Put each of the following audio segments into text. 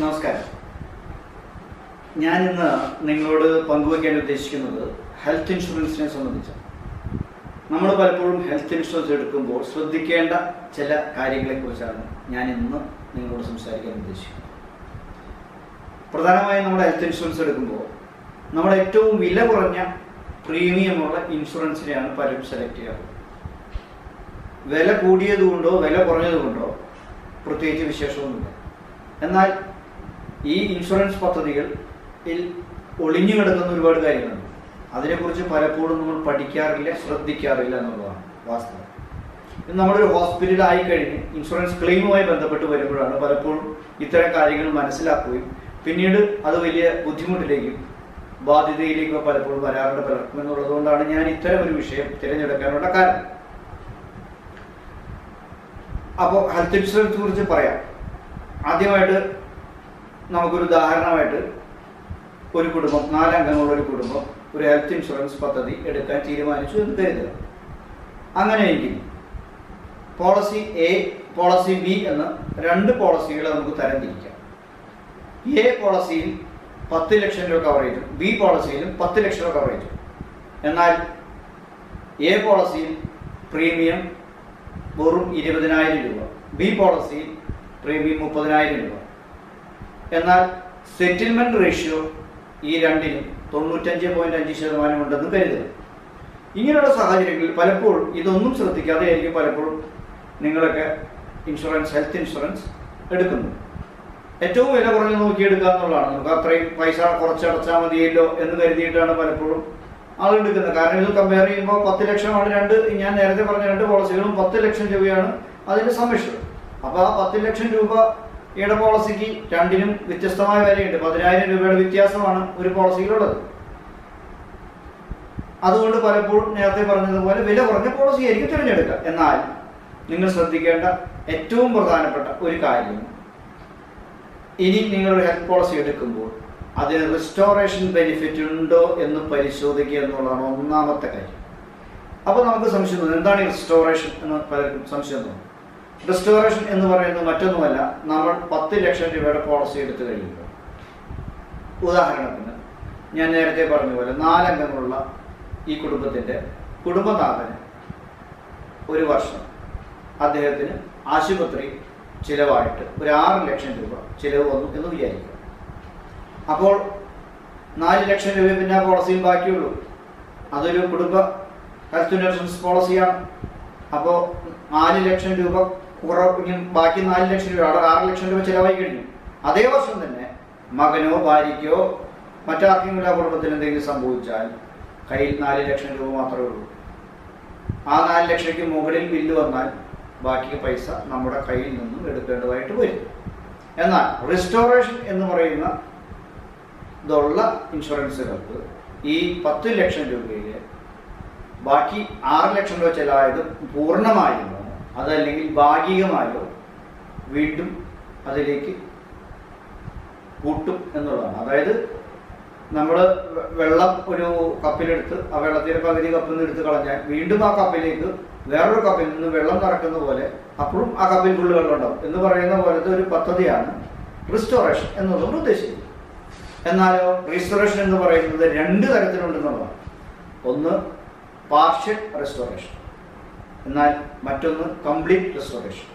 നമസ്കാരം. ഞാനിന്ന് നിങ്ങളോട് പങ്കുവയ്ക്കാൻ ഉദ്ദേശിക്കുന്നത് ഹെൽത്ത് ഇൻഷുറൻസിനെ സംബന്ധിച്ചാണ്. നമ്മൾ പലപ്പോഴും ഹെൽത്ത് ഇൻഷുറൻസ് എടുക്കുമ്പോൾ ശ്രദ്ധിക്കേണ്ട ചില കാര്യങ്ങളെക്കുറിച്ചാണ് ഞാൻ ഇന്ന് നിങ്ങളോട് സംസാരിക്കാൻ ഉദ്ദേശിക്കുന്നത്. പ്രധാനമായും നമ്മുടെ ഹെൽത്ത് ഇൻഷുറൻസ് എടുക്കുമ്പോൾ നമ്മുടെ ഏറ്റവും വില കുറഞ്ഞ പ്രീമിയമുള്ള ഇൻഷുറൻസിനെയാണ് പലരും സെലക്ട് ചെയ്യാറ്. വില കൂടിയതുകൊണ്ടോ വില കുറഞ്ഞതുകൊണ്ടോ പ്രത്യേകിച്ച് വിശേഷമൊന്നുമില്ല. എന്നാൽ ഈ ഇൻഷുറൻസ് പദ്ധതികളിൽ ഒളിഞ്ഞു കിടക്കുന്ന ഒരുപാട് കാര്യങ്ങളുണ്ട്. അതിനെക്കുറിച്ച് പലപ്പോഴും നമ്മൾ പഠിക്കാറില്ല, ശ്രദ്ധിക്കാറില്ല എന്നുള്ളതാണ് വാസ്തവം. ഇത് നമ്മളൊരു ഹോസ്പിറ്റലായി കഴിഞ്ഞ് ഇൻഷുറൻസ് ക്ലെയിമുമായി ബന്ധപ്പെട്ട് വരുമ്പോഴാണ് പലപ്പോഴും ഇത്തരം കാര്യങ്ങൾ മനസ്സിലാക്കുകയും പിന്നീട് അത് വലിയ ബുദ്ധിമുട്ടിലേക്കും ബാധ്യതയിലേക്കും പലപ്പോഴും വരാറുണ്ട് പലർക്കും എന്നുള്ളതുകൊണ്ടാണ് ഞാൻ ഇത്തരം ഒരു വിഷയം തിരഞ്ഞെടുക്കാനുള്ള കാരണം. അപ്പോൾ ഹെൽത്ത് ഇൻഷുറൻസിനെ കുറിച്ച് പറയാം. ആദ്യമായിട്ട് നമുക്കൊരു ഉദാഹരണമായിട്ട് ഒരു കുടുംബം, 4 അംഗങ്ങളുള്ള ഒരു കുടുംബം ഒരു ഹെൽത്ത് ഇൻഷുറൻസ് പദ്ധതി എടുക്കാൻ തീരുമാനിച്ചു എന്ന് കരുതുക. അങ്ങനെയെങ്കിൽ പോളിസി എ, പോളിസി ബി എന്ന 2 പോളിസികളെ നമുക്ക് തരംതിരിക്കാം. എ പോളിസിയിൽ 10 ലക്ഷം രൂപ കവറേജും ബി പോളിസിയിലും 10 ലക്ഷം രൂപ കവറേജും. എന്നാൽ എ പോളിസിയിൽ പ്രീമിയം വെറും 20,000 രൂപ, ബി പോളിസിയിൽ പ്രീമിയം 30,000 രൂപ. എന്നാൽ സെറ്റിൽമെൻറ്റ് റേഷ്യോ ഈ രണ്ടിനും 95.5% ഉണ്ടെന്ന് കരുതുക. ഇങ്ങനെയുള്ള സാഹചര്യങ്ങളിൽ പലപ്പോഴും ഇതൊന്നും ശ്രദ്ധിക്കാതെ ആയിരിക്കും പലപ്പോഴും നിങ്ങളൊക്കെ ഹെൽത്ത് ഇൻഷുറൻസ് എടുക്കുന്നു. ഏറ്റവും വില കുറഞ്ഞ് നോക്കിയെടുക്കുക എന്നുള്ളതാണ്. നമുക്ക് അത്രയും പൈസ കുറച്ചടച്ചാൽ മതിയല്ലോ എന്ന് കരുതിയിട്ടാണ് പലപ്പോഴും ആൾ എടുക്കുന്നത്. കാരണം ഇത് കമ്പയർ ചെയ്യുമ്പോൾ 10 ലക്ഷമാണ് ഞാൻ നേരത്തെ പറഞ്ഞ 2 പോളിസികളും 10 ലക്ഷം രൂപയാണ് അതിൻ്റെ സമ്മിശ്രം. അപ്പോൾ ആ 10 ലക്ഷം രൂപയുടെ പോളിസിക്ക് രണ്ടിനും വ്യത്യസ്തമായ വിലയുണ്ട്. 10,000 രൂപയുടെ വ്യത്യാസമാണ് ഒരു പോളിസിയിലുള്ളത്. അതുകൊണ്ട് പലപ്പോഴും നേരത്തെ പറഞ്ഞതുപോലെ വില കുറഞ്ഞ പോളിസി ആയിരിക്കും തിരഞ്ഞെടുക്കുക. എന്നാൽ നിങ്ങൾ ശ്രദ്ധിക്കേണ്ട ഏറ്റവും പ്രധാനപ്പെട്ട ഒരു കാര്യം, ഇനി നിങ്ങളൊരു ഹെൽത്ത് പോളിസി എടുക്കുമ്പോൾ അതിന് റിസ്റ്റോറേഷൻ ബെനിഫിറ്റ് ഉണ്ടോ എന്ന് പരിശോധിക്കുക എന്നുള്ളതാണ് ഒന്നാമത്തെ കാര്യം. അപ്പോൾ നമുക്ക് സംശയം തോന്നും, എന്താണ് ഈ റിസ്റ്റോറേഷൻ എന്ന് പലർക്കും സംശയം തോന്നും. റിസ്റ്റോറേഷൻ എന്ന് പറയുന്നത് മറ്റൊന്നുമല്ല, നമ്മൾ 10 ലക്ഷം രൂപയുടെ പോളിസി എടുത്തു കഴിയുമ്പോൾ, ഉദാഹരണത്തിന് ഞാൻ നേരത്തെ പറഞ്ഞ പോലെ 4 അംഗങ്ങളുള്ള ഈ കുടുംബത്തിൻ്റെ കുടുംബനാഥന് ഒരു വർഷം അദ്ദേഹത്തിന് ആശുപത്രി ചിലവായിട്ട് ഒരു 6 ലക്ഷം രൂപ ചിലവ് വന്നു എന്ന് വിചാരിക്കുക. അപ്പോൾ 4 ലക്ഷം രൂപ പിന്നെ ആ പോളിസിയിൽ ബാക്കിയുള്ളൂ. അതൊരു കുടുംബ ഹെൽത്ത് ഇൻഷുറൻസ് പോളിസിയാണ്. അപ്പോൾ 4 ലക്ഷം രൂപ ബാക്കി 4 ലക്ഷം രൂപ, 6 ലക്ഷം രൂപ ചിലവായി കഴിഞ്ഞു. അതേ വർഷം തന്നെ മകനോ ഭാര്യയ്ക്കോ മറ്റാർക്കെങ്കിലും ആ കുടുംബത്തിൽ എന്തെങ്കിലും സംഭവിച്ചാൽ കയ്യിൽ 4 ലക്ഷം രൂപ മാത്രമേ ഉള്ളൂ. ആ 4 ലക്ഷയ്ക്ക് മുകളിൽ ബില്ല് വന്നാൽ ബാക്കി പൈസ നമ്മുടെ കയ്യിൽ നിന്നും എടുക്കേണ്ടതായിട്ട് വരും. എന്നാൽ റിസ്റ്റോറേഷൻ എന്ന് പറയുന്ന ഇതുള്ള ഇൻഷുറൻസുകൾക്ക് ഈ 10 ലക്ഷം രൂപയിൽ ബാക്കി 6 ലക്ഷം രൂപ ചിലവായത് പൂർണ്ണമായോ അതല്ലെങ്കിൽ ഭാഗികമായോ വീണ്ടും അതിലേക്ക് കൂട്ടും എന്നുള്ളതാണ്. അതായത് നമ്മൾ വെള്ളം ഒരു കപ്പിലെടുത്ത് ആ വെള്ളത്തിൻ്റെ പകുതി കപ്പിൽ നിന്ന് എടുത്ത് കളഞ്ഞാൽ വീണ്ടും ആ കപ്പിലേക്ക് വേറൊരു കപ്പിൽ നിന്ന് വെള്ളം നിറക്കുന്ന പോലെ അപ്പോഴും ആ കപ്പിൽ ഫുള്ള് വെള്ളം ഉണ്ടാവും എന്ന് പറയുന്ന പോലത്തെ ഒരു പദ്ധതിയാണ് റിസ്റ്റോറേഷൻ എന്നുള്ളത് ഉദ്ദേശിക്കുന്നത്. എന്നാലോ റിസ്റ്റോറേഷൻ എന്ന് പറയുന്നത് 2 തരത്തിലുണ്ടെന്നുള്ളതാണ്. ഒന്ന് പാർഷ്യൽ റിസ്റ്റോറേഷൻ, എന്നാൽ മറ്റൊന്ന് കംപ്ലീറ്റ് റിസ്റ്റോറേഷൻ.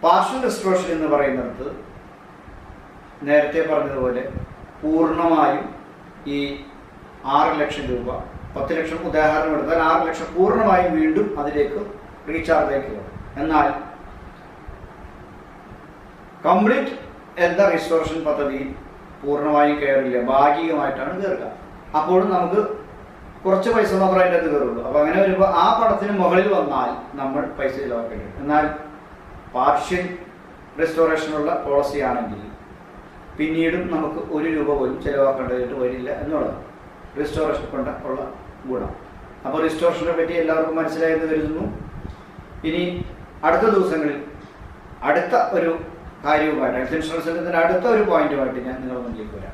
പാർഷ്യൽ റിസ്റ്റോറേഷൻ എന്ന് പറയുന്നിടത്ത് നേരത്തെ പറഞ്ഞതുപോലെ പൂർണ്ണമായും ഈ 6 ലക്ഷം രൂപ, 10 ലക്ഷം ഉദാഹരണം എടുത്താൽ 6 ലക്ഷം പൂർണ്ണമായും വീണ്ടും അതിലേക്ക് റീചാർജിലേക്ക് വരും. എന്നാൽ കംപ്ലീറ്റ് എന്ന റിസ്റ്റോറേഷൻ പദ്ധതിയിൽ പൂർണ്ണമായും കയറില്ല, ഭാഗികമായിട്ടാണ് കയറുക. അപ്പോഴും നമുക്ക് കുറച്ച് പൈസ മാത്രമേ അതിൻ്റെ അകത്ത് കയറുള്ളൂ. അപ്പോൾ അങ്ങനെ വരുമ്പോൾ ആ പണത്തിന് മുകളിൽ വന്നാൽ നമ്മൾ പൈസ ചിലവാക്കേണ്ടി വരും. എന്നാൽ പാർഷ്യൽ റിസ്റ്റോറേഷനുള്ള പോളിസി ആണെങ്കിൽ പിന്നീടും നമുക്ക് 1 രൂപ പോലും ചിലവാക്കേണ്ടതായിട്ട് വരില്ല എന്നുള്ളതാണ് റിസ്റ്റോറേഷൻ കൊണ്ട് ഉള്ള ഗുണം. അപ്പോൾ റിസ്റ്റോറേഷനെ പറ്റി എല്ലാവർക്കും മനസ്സിലായെന്ന് കരുതുന്നു. ഇനി അടുത്ത ദിവസങ്ങളിൽ അടുത്ത ഒരു കാര്യവുമായിട്ട്, ഹെൽത്ത് ഇൻഷുറൻസിൻ്റെ അടുത്ത ഒരു പോയിന്റുമായിട്ട് ഞാൻ നിങ്ങളുടെ മുന്നിലേക്ക് വരാം.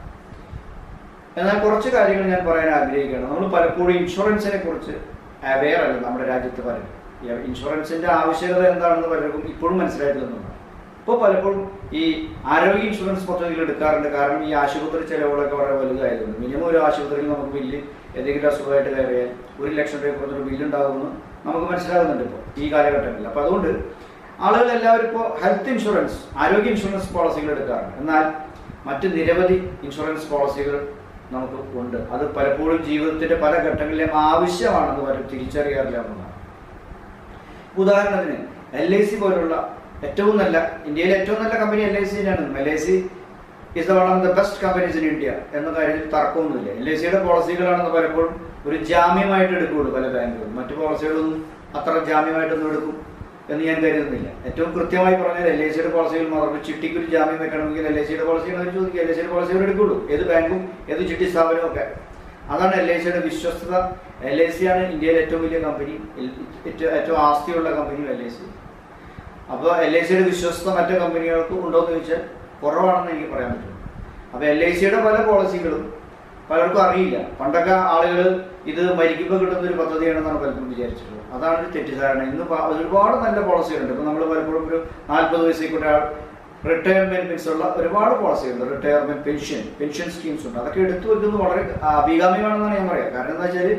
എന്നാൽ കുറച്ച് കാര്യങ്ങൾ ഞാൻ പറയാൻ ആഗ്രഹിക്കുകയാണ്. നമ്മൾ പലപ്പോഴും ഇൻഷുറൻസിനെ കുറിച്ച് അവെയർ അല്ല നമ്മുടെ രാജ്യത്ത് പലരും. ഇൻഷുറൻസിൻ്റെ ആവശ്യകത എന്താണെന്ന് പലർക്കും ഇപ്പോഴും മനസ്സിലായിട്ടില്ലെന്നുള്ളതാണ്. ഇപ്പോൾ പലപ്പോഴും ഈ ആരോഗ്യ ഇൻഷുറൻസ് പദ്ധതികൾ എടുക്കാറുണ്ട്. കാരണം ഈ ആശുപത്രി ചെലവുകളൊക്കെ വളരെ വലുതായതുകൊണ്ട് മിനിമം ഒരു ആശുപത്രിയിൽ നമുക്ക് ബില്ല് എന്തെങ്കിലും അസുഖമായിട്ട് കയറിയാൽ 1 ലക്ഷം രൂപ കുറഞ്ഞൊരു ബില്ലുണ്ടാകുമെന്ന് നമുക്ക് മനസ്സിലാകുന്നുണ്ട് ഇപ്പോൾ ഈ കാലഘട്ടങ്ങളിൽ. അപ്പോൾ അതുകൊണ്ട് ആളുകൾ എല്ലാവരും ഇപ്പോൾ ഹെൽത്ത് ഇൻഷുറൻസ്, ആരോഗ്യ ഇൻഷുറൻസ് പോളിസികൾ എടുക്കാറുണ്ട്. എന്നാൽ മറ്റ് നിരവധി ഇൻഷുറൻസ് പോളിസികൾ നമുക്ക് ഉണ്ട്. അത് പലപ്പോഴും ജീവിതത്തിൻ്റെ പല ഘട്ടങ്ങളിലും ആവശ്യമാണെന്ന് വരും തിരിച്ചറിയാറില്ല എന്നതാണ്. ഉദാഹരണത്തിന് LIC പോലുള്ള ഏറ്റവും നല്ല, ഇന്ത്യയിലെ ഏറ്റവും നല്ല കമ്പനി LIC തന്നെയാണ്. LIC is the one of the best companies in India എന്ന കാര്യത്തിൽ തർക്കമൊന്നുമില്ല. LICയുടെ പോളിസികളാണെന്ന് പലപ്പോഴും ഒരു ജാമ്യമായിട്ട് എടുക്കുകയുള്ളൂ പല ബാങ്കുകളും. മറ്റു പോളിസികളൊന്നും അത്ര ജാമ്യമായിട്ടൊന്നും എടുക്കും എന്ന് ഞാൻ കരുതുന്നില്ല. ഏറ്റവും കൃത്യമായി പറഞ്ഞാൽ LICയുടെ പോളിസികൾ മാത്രം ചിട്ടിക്കൊരു ജാമ്യം വെക്കണമെങ്കിൽ LICയുടെ പോളിസികൾ അവർ ചോദിക്കുക, LICയുടെ പോളിസികൾ എടുക്കുകയുള്ളൂ. ഏത് ബാങ്കും ഏത് ചിട്ടി സ്ഥാപനവും ഒക്കെ. അതാണ് LICയുടെ വിശ്വസ്തത. LIC ആണ് ഇന്ത്യയിലെ ഏറ്റവും വലിയ കമ്പനി, ഏറ്റവും ആസ്തിയുള്ള കമ്പനിയും LIC. അപ്പോൾ LICയുടെ വിശ്വസ്തത മറ്റു കമ്പനികൾക്ക് ഉണ്ടോ എന്ന് ചോദിച്ചാൽ കുറവാണെന്ന് എനിക്ക് പറയാൻ പറ്റും. അപ്പോൾ LICയുടെ പല പോളിസികളും പലർക്കും അറിയില്ല. പണ്ടൊക്കെ ആളുകൾ ഇത് മരിക്കുമ്പോൾ കിട്ടുന്ന ഒരു പദ്ധതിയാണെന്നാണ് പലപ്പോഴും വിചാരിച്ചിട്ടുള്ളത്. അതാണ് ഒരു തെറ്റിദ്ധാരണ. ഇന്ന് ഒരുപാട് നല്ല പോളിസികളുണ്ട്. ഇപ്പോൾ നമ്മൾ പലപ്പോഴും ഒരു 40 വയസ്സിൽ ആൾ റിട്ടയർമെന്റ് ഉള്ള ഒരുപാട് പോളിസികളുണ്ട്. റിട്ടയർമെന്റ് പെൻഷൻ സ്കീംസ് ഉണ്ട്. അതൊക്കെ എടുത്തു വയ്ക്കുന്നത് വളരെ അഭികാമ്യമാണെന്നാണ് ഞാൻ പറയാം. കാരണം എന്താ വെച്ചാൽ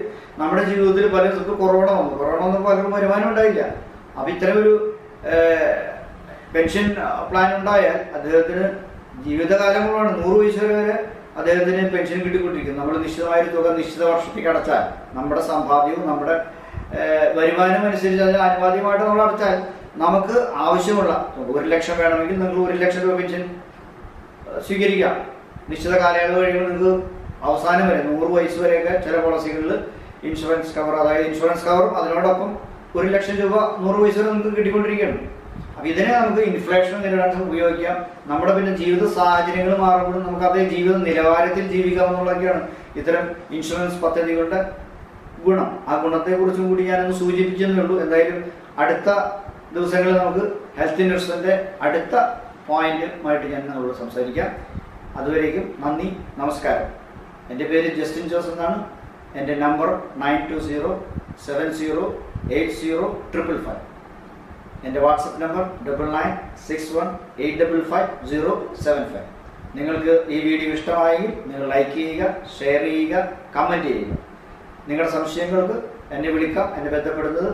നമ്മുടെ ജീവിതത്തിൽ പലർക്കും കൊറോണ വന്നപ്പോൾ പലർക്കും വരുമാനം ഉണ്ടായില്ല. അപ്പോൾ ഇത്തരം ഒരു പെൻഷൻ പ്ലാൻ ഉണ്ടായാൽ അദ്ദേഹത്തിന് ജീവിതകാലം മുഴുവൻ 100 വയസ്സ് വരെ അദ്ദേഹത്തിന് പെൻഷൻ കിട്ടിക്കൊണ്ടിരിക്കും. നമ്മൾ നിശ്ചിതമായൊരു തുക നിശ്ചിത വർഷത്തേക്ക് അടച്ചാൽ നമ്മുടെ സമ്പാദ്യവും നമ്മുടെ വരുമാനം അനുസരിച്ച് അതിന് ആനുപാതികമായിട്ട് നമ്മൾ അടച്ചാൽ നമുക്ക് ആവശ്യമുള്ള 1 ലക്ഷം വേണമെങ്കിൽ നിങ്ങൾ 1 ലക്ഷം രൂപ പെൻഷൻ സ്വീകരിക്കാം. നിശ്ചിത കാലയളവ് കഴിയുമ്പോൾ നിങ്ങൾക്ക് അവസാനം വരെ 100 വയസ്സ് വരെയൊക്കെ ചില പോളിസികളിൽ ഇൻഷുറൻസ് കവർ, അതായത് ഇൻഷുറൻസ് കവറും അതിനോടൊപ്പം 1 ലക്ഷം രൂപ 100 വയസ്സ് വരെ നിങ്ങൾക്ക് കിട്ടിക്കൊണ്ടിരിക്കുകയാണ്. അപ്പോൾ ഇതിനെ നമുക്ക് ഇൻഫ്ലേഷൻ നേരിടാൻ ഉപയോഗിക്കാം. നമ്മുടെ പിന്നെ ജീവിത സാഹചര്യങ്ങൾ മാറുമ്പോഴും നമുക്ക് അതേ ജീവിത നിലവാരത്തിൽ ജീവിക്കാമെന്നുള്ളതൊക്കെയാണ് ഇത്തരം ഇൻഷുറൻസ് പദ്ധതികളുടെ ഗുണം. ആ ഗുണത്തെക്കുറിച്ചും കൂടി ഞാനൊന്ന് സൂചിപ്പിച്ചതേ ഉള്ളൂ. എന്തായാലും അടുത്ത ദിവസങ്ങളിൽ നമുക്ക് ഹെൽത്ത് ഇൻഷുറൻസിൻ്റെ അടുത്ത പോയിന്റുമായിട്ട് ഞാൻ നിങ്ങളോട് സംസാരിക്കാം. അതുവരേക്കും നന്ദി, നമസ്കാരം. എൻ്റെ പേര് ജസ്റ്റിൻ ജോസ് എന്നാണ്. എൻ്റെ നമ്പർ 9207080555. എൻ്റെ വാട്സപ്പ് നമ്പർ 9961855075. നിങ്ങൾക്ക് ഈ വീഡിയോ ഇഷ്ടമായെങ്കിൽ നിങ്ങൾ ലൈക്ക് ചെയ്യുക, ഷെയർ ചെയ്യുക, കമൻറ്റ് ചെയ്യുക. നിങ്ങളുടെ സംശയങ്ങൾക്ക് എന്നെ വിളിക്കാം. എന്നെ ബന്ധപ്പെടുന്നത്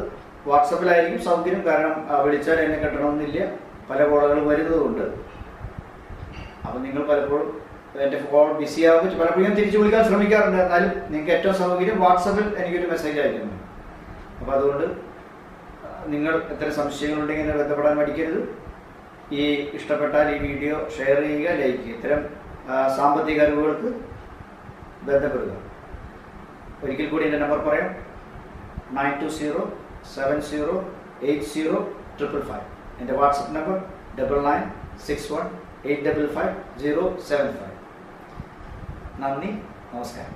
വാട്സപ്പിലായിരിക്കും സൗകര്യം. കാരണം വിളിച്ചാൽ എന്നെ കിട്ടണമെന്നില്ല, പല കോളുകൾ വരുന്നതുകൊണ്ട്. അപ്പം നിങ്ങൾ പലപ്പോഴും എൻ്റെ കോൾ ബിസി ആകുമ്പോൾ പലപ്പോഴും ഞാൻ തിരിച്ച് വിളിക്കാൻ ശ്രമിക്കാറുണ്ട്. എന്നാലും നിങ്ങൾക്ക് ഏറ്റവും സൗകര്യം വാട്സപ്പിൽ എനിക്കൊരു മെസ്സേജ് അയക്കുന്നുണ്ട്. അപ്പോൾ അതുകൊണ്ട് നിങ്ങൾ എത്ര സംശയങ്ങളുണ്ടെങ്കിൽ എന്നെ ബന്ധപ്പെടാൻ മടിക്കരുത്. ഈ ഇഷ്ടപ്പെട്ടാൽ ഈ വീഡിയോ ഷെയർ ചെയ്യുക, ലൈക്ക് ചെയ്യുക. ഇത്തരം സാമ്പത്തിക അറിവുകൾക്ക് ബന്ധപ്പെടുക. ഒരിക്കൽ കൂടി എൻ്റെ നമ്പർ പറയാം, 9207080555. എൻ്റെ വാട്സപ്പ് നമ്പർ 9961855075. നന്ദി, നമസ്കാരം.